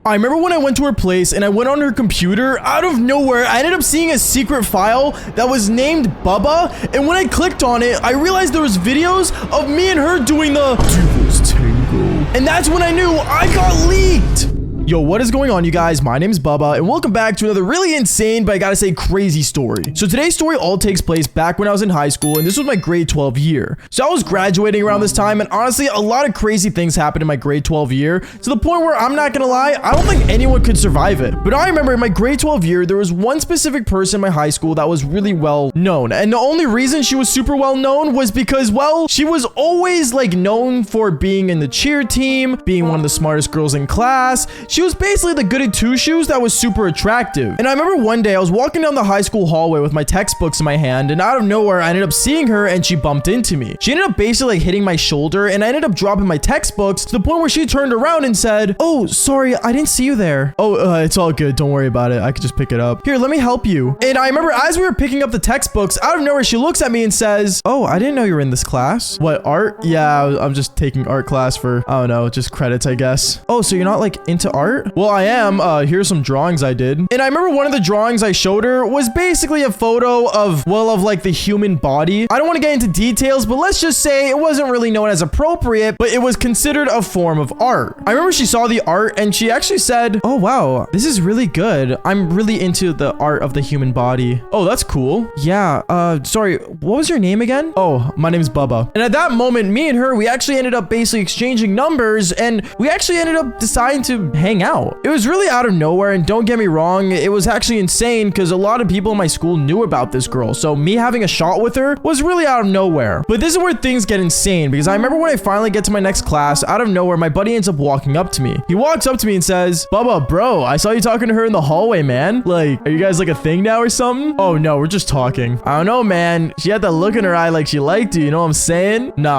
I remember when I went to her place and I went on her computer, out of nowhere, I ended up seeing a secret file that was named Bubba. And when I clicked on it, I realized there was videos of me and her doing the Devil's Tango. And that's when I knew I got leaked. Yo, what is going on, you guys? My name is Bubba, and welcome back to another really insane, but I gotta say crazy story. So today's story all takes place back when I was in high school, and this was my grade 12 year. So I was graduating around this time, and honestly, a lot of crazy things happened in my grade 12 year, to the point where I'm not gonna lie, I don't think anyone could survive it. But I remember in my grade 12 year, there was one specific person in my high school that was really well known. And the only reason she was super well known was because, well, she was always like known for being in the cheer team, being one of the smartest girls in class. She was basically the goody two-shoes that was super attractive. And I remember one day I was walking down the high school hallway with my textbooks in my hand, and out of nowhere I ended up seeing her and she bumped into me. She ended up basically like hitting my shoulder, and I ended up dropping my textbooks to the point where she turned around and said, "Oh, sorry, I didn't see you there." "Oh, it's all good. Don't worry about it. I could just pick it up. Here, let me help you." And I remember as we were picking up the textbooks, out of nowhere she looks at me and says, "Oh, I didn't know you were in this class." "What, art?" "Yeah, I'm just taking art class for, I don't know, just credits, I guess." "Oh, so you're not like into art?" "Well, I am. Here's some drawings I did." And I remember one of the drawings I showed her was basically a photo of, well, of like the human body. I don't want to get into details, but let's just say it wasn't really known as appropriate, but it was considered a form of art. I remember she saw the art and she actually said, "Oh, wow, this is really good. I'm really into the art of the human body." "Oh, that's cool." "Yeah, sorry, what was your name again?" "Oh, my name is Bubba." And at that moment, me and her, we actually ended up basically exchanging numbers, and we actually ended up deciding to hang out. It was really out of nowhere, and don't get me wrong, it was actually insane because a lot of people in my school knew about this girl, so me having a shot with her was really out of nowhere. But this is where things get insane, because I remember when I finally get to my next class, out of nowhere, my buddy ends up walking up to me. He walks up to me and says, "Bubba, bro, I saw you talking to her in the hallway, man. Like, are you guys like a thing now or something?" "Oh, no, we're just talking." "I don't know, man. She had that look in her eye like she liked you, you know what I'm saying?" No.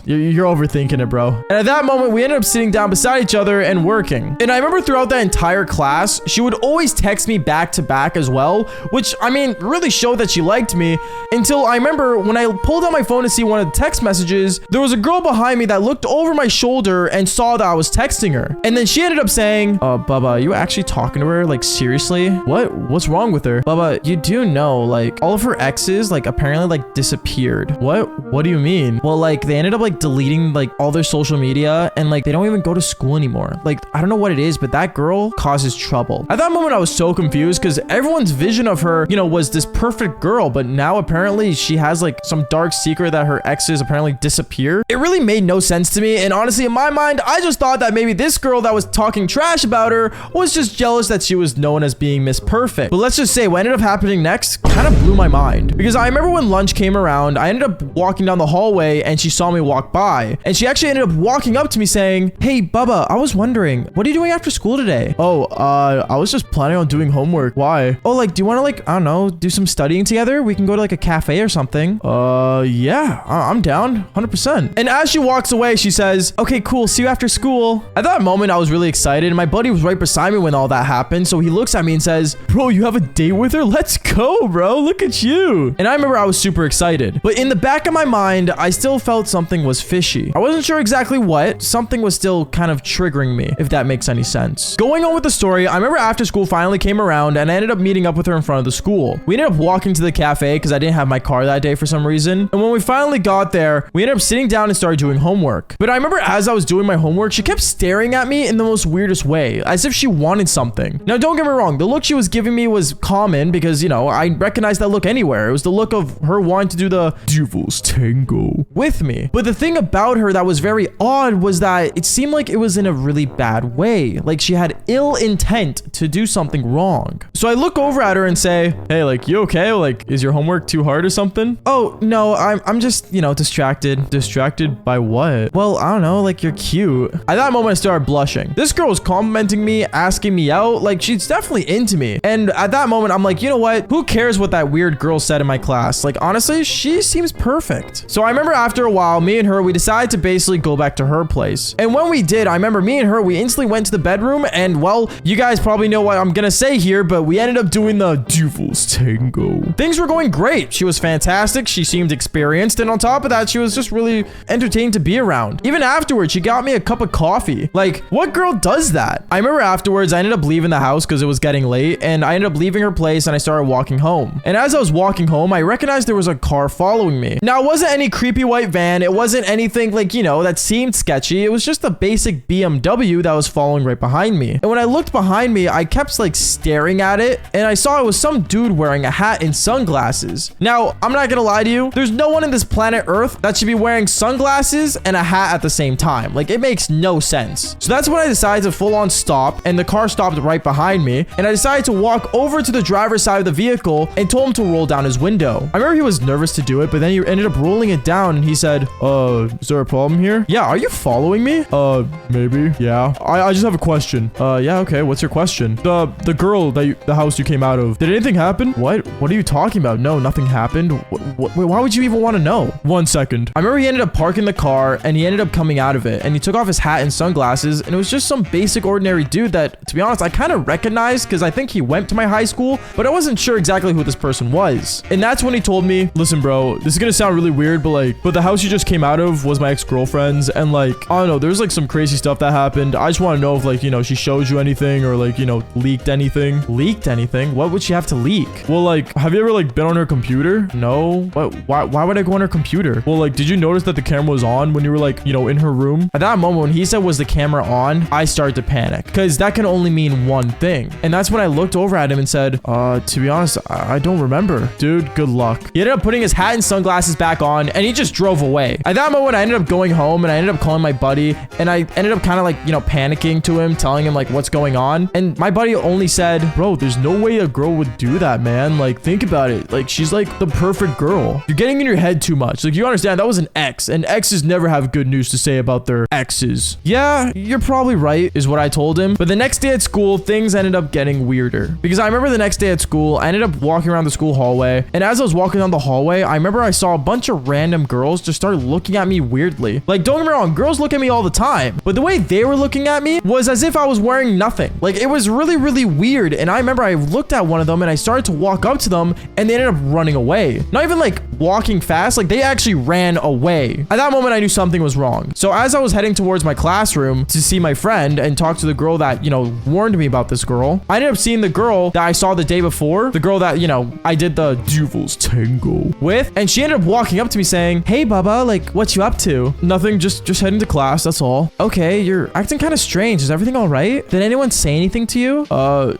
You're overthinking it, bro." And at that moment, we ended up sitting down beside each other and working. And I remember throughout that entire class, she would always text me back to back as well, which, I mean, really showed that she liked me, until I remember when I pulled out my phone to see one of the text messages, there was a girl behind me that looked over my shoulder and saw that I was texting her. And then she ended up saying, Bubba, are you actually talking to her? Like, seriously? What's wrong with her?" "Bubba, you do know, like, all of her exes, like, apparently, like, disappeared." What do you mean?" "Well, like, they ended up, like, deleting, like, all their social media, and, like, they don't even go to school anymore. Like, I don't know what it is, but that girl causes trouble." At that moment, I was so confused because everyone's vision of her, you know, was this perfect girl, but now apparently she has like some dark secret that her exes apparently disappear. It really made no sense to me, and honestly, in my mind, I just thought that maybe this girl that was talking trash about her was just jealous that she was known as being Miss Perfect. But let's just say what ended up happening next kind of blew my mind, because I remember when lunch came around, I ended up walking down the hallway and she saw me walk by, and she actually ended up walking up to me saying, "Hey, Bubba, I was wondering, what are you doing after school today?" "Oh, I was just planning on doing homework." "Why?" "Oh, like, do you want to, like, I don't know, do some studying together? We can go to like a cafe or something." Yeah, I'm down 100%. And as she walks away, she says, "Okay, cool, see you after school." At that moment, I was really excited, and my buddy was right beside me when all that happened, so he looks at me and says, "Bro, you have a date with her? Let's go, bro, look at you." And I remember I was super excited, but in the back of my mind, I still felt something was fishy. I wasn't sure exactly what. Something was still kind of triggering me, if that makes any sense. Going on with the story, I remember after school finally came around, and I ended up meeting up with her in front of the school. We ended up walking to the cafe because I didn't have my car that day for some reason. And when we finally got there, we ended up sitting down and started doing homework. But I remember as I was doing my homework, she kept staring at me in the most weirdest way, as if she wanted something. Now, don't get me wrong, the look she was giving me was common because, you know, I recognized that look anywhere. It was the look of her wanting to do the Devil's Tango with me. But the thing about her that was very odd was that it seemed like it was in a really bad way. Like she had ill intent to do something wrong. So I look over at her and say, "Hey, like, you okay? Like, is your homework too hard or something?" "Oh, no, I'm just, you know, distracted." "Distracted by what?" "Well, I don't know, like, you're cute." At that moment, I started blushing. This girl was complimenting me, asking me out, like, she's definitely into me. And at that moment, I'm like, you know what? Who cares what that weird girl said in my class? Like, honestly, she seems perfect. So I remember after a while, me and her, we decided to basically go back to her place. And when we did, I remember me and her, we instantly definitely went to the bedroom, and well, you guys probably know what I'm gonna say here, but we ended up doing the Devil's Tango. Things were going great. She was fantastic. She seemed experienced, and on top of that, she was just really entertaining to be around. Even afterwards, she got me a cup of coffee. Like, what girl does that? I remember afterwards, I ended up leaving the house because it was getting late, and I ended up leaving her place, and I started walking home. And as I was walking home, I recognized there was a car following me. Now, it wasn't any creepy white van. It wasn't anything like, you know, that seemed sketchy. It was just a basic BMW that was following right behind me. And when I looked behind me, I kept like staring at it, and I saw it was some dude wearing a hat and sunglasses. Now, I'm not gonna lie to you, there's no one in this planet Earth that should be wearing sunglasses and a hat at the same time. Like, it makes no sense. So that's when I decided to full on stop, and the car stopped right behind me, and I decided to walk over to the driver's side of the vehicle and told him to roll down his window. I remember he was nervous to do it, but then he ended up rolling it down, and he said, is there a problem here? Yeah, are you following me? Maybe. Yeah. I just have a question. Yeah, okay. What's your question? The girl that the house you came out of. Did anything happen? What are you talking about? No, nothing happened. Why would you even want to know? 1 second. I remember he ended up parking the car, and he ended up coming out of it, and he took off his hat and sunglasses, and it was just some basic ordinary dude that, to be honest, I kind of recognized because I think he went to my high school, but I wasn't sure exactly who this person was. And that's when he told me, listen, bro, this is gonna sound really weird, but the house you just came out of was my ex-girlfriend's, and like, I don't know, there's like some crazy stuff that happened. I just want to know if like, you know, she showed you anything or like, you know, leaked anything. Leaked anything? What would she have to leak? Well, like, have you ever like been on her computer? No. What? Why would I go on her computer? Well, like, did you notice that the camera was on when you were like, you know, in her room? At that moment, when he said was the camera on, I started to panic because that can only mean one thing. And that's when I looked over at him and said, to be honest, I don't remember. Dude, good luck. He ended up putting his hat and sunglasses back on, and he just drove away. At that moment, I ended up going home, and I ended up calling my buddy, and I ended up kind of like, you know, panicking to him, telling him like what's going on. And my buddy only said, bro, there's no way a girl would do that, man. Like, think about it. Like, she's like the perfect girl. You're getting in your head too much. Like, you understand that was an ex, and exes never have good news to say about their exes. Yeah, you're probably right, is what I told him. But the next day at school, things ended up getting weirder, because I remember the next day at school, I ended up walking around the school hallway, and as I was walking down the hallway, I remember I saw a bunch of random girls just start looking at me weirdly. Like, don't get me wrong, girls look at me all the time, but the way they were looking at me was as if I was wearing nothing. Like, it was really, really weird. And I remember I looked at one of them, and I started to walk up to them, and they ended up running away. Not even like walking fast, like they actually ran away. At that moment, I knew something was wrong. So as I was heading towards my classroom to see my friend and talk to the girl that, you know, warned me about this girl, I ended up seeing the girl that I saw the day before, the girl that, you know, I did the Devil's Tango with, and she ended up walking up to me saying, hey, Baba, like, what you up to? Nothing, just heading to class, that's all. Okay, you're acting kind of strange. Is everything all right? Did anyone say anything to you?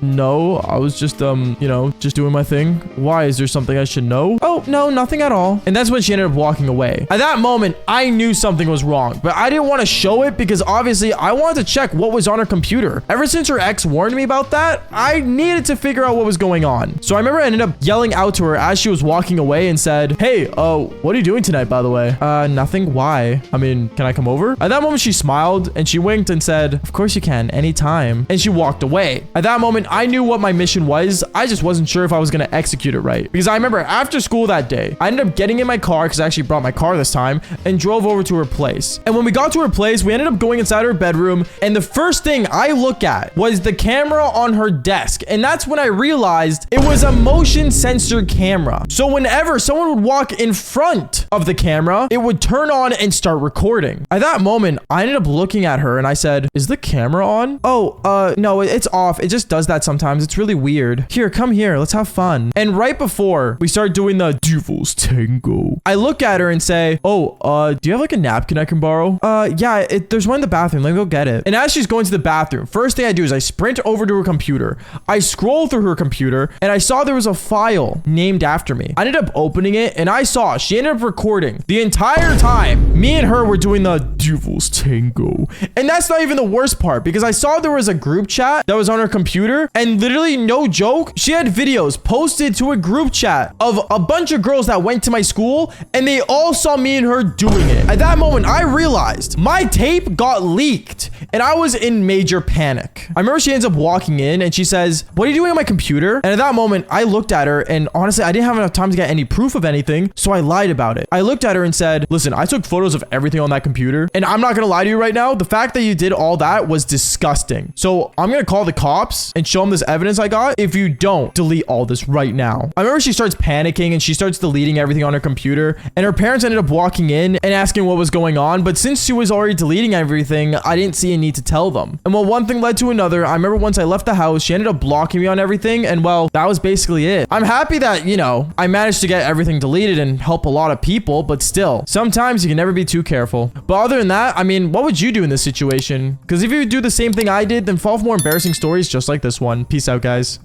No, I was just, you know, just doing my thing. Why? Is there something I should know? Oh, no, nothing at all. And that's when she ended up walking away. At that moment, I knew something was wrong, but I didn't want to show it because obviously I wanted to check what was on her computer. Ever since her ex warned me about that, I needed to figure out what was going on. So I remember I ended up yelling out to her as she was walking away and said, hey, what are you doing tonight, by the way? Nothing. Why? I mean, can I come over? At that moment, she smiled and she winked and said, of course you can, anytime. And she walked away. At that moment, I knew what my mission was. I just wasn't sure if I was going to execute it right. Because I remember after school that day, I ended up getting in my car, because I actually brought my car this time, and drove over to her place. And when we got to her place, we ended up going inside her bedroom, and the first thing I looked at was the camera on her desk. And that's when I realized it was a motion sensor camera. So whenever someone would walk in front of the camera, it would turn on and start recording. At that moment, I ended up looking at her and I said, is the camera on? Oh, no, it's off. It just does that sometimes. It's really weird. Here, come here. Let's have fun. And right before we started doing the Devil's Tango, I look at her and say, do you have like a napkin I can borrow? Yeah, there's one in the bathroom. Let me go get it. And as she's going to the bathroom, first thing I do is I sprint over to her computer. I scroll through her computer and I saw there was a file named after me. I ended up opening it and I saw she ended up recording the entire time me and her were doing the Devil's Tango. And that's not even the worst part, because I saw there was a group chat that was on her computer, and literally, no joke, she had videos posted to a group chat of a bunch of girls that went to my school, and they all saw me and her doing it. At that moment, I realized my tape got leaked, and I was in major panic. I remember she ends up walking in and she says, what are you doing on my computer? And at that moment, I looked at her, and honestly, I didn't have enough time to get any proof of anything, so I lied about it. I looked at her and said, listen, I took photos of everything on that computer, and I'm not gonna lie to you right now, the fact that you did all that that was disgusting. So I'm gonna call the cops and show them this evidence I got. If you don't, delete all this right now. I remember she starts panicking and she starts deleting everything on her computer, and her parents ended up walking in and asking what was going on, but since she was already deleting everything, I didn't see a need to tell them. And well, one thing led to another. I remember once I left the house, she ended up blocking me on everything, and well, that was basically it. I'm happy that, you know, I managed to get everything deleted and help a lot of people, but still, sometimes you can never be too careful. But other than that, I mean, what would you do in this situation? Because if you do the same thing I did, then fall for more embarrassing stories just like this one. Peace out, guys.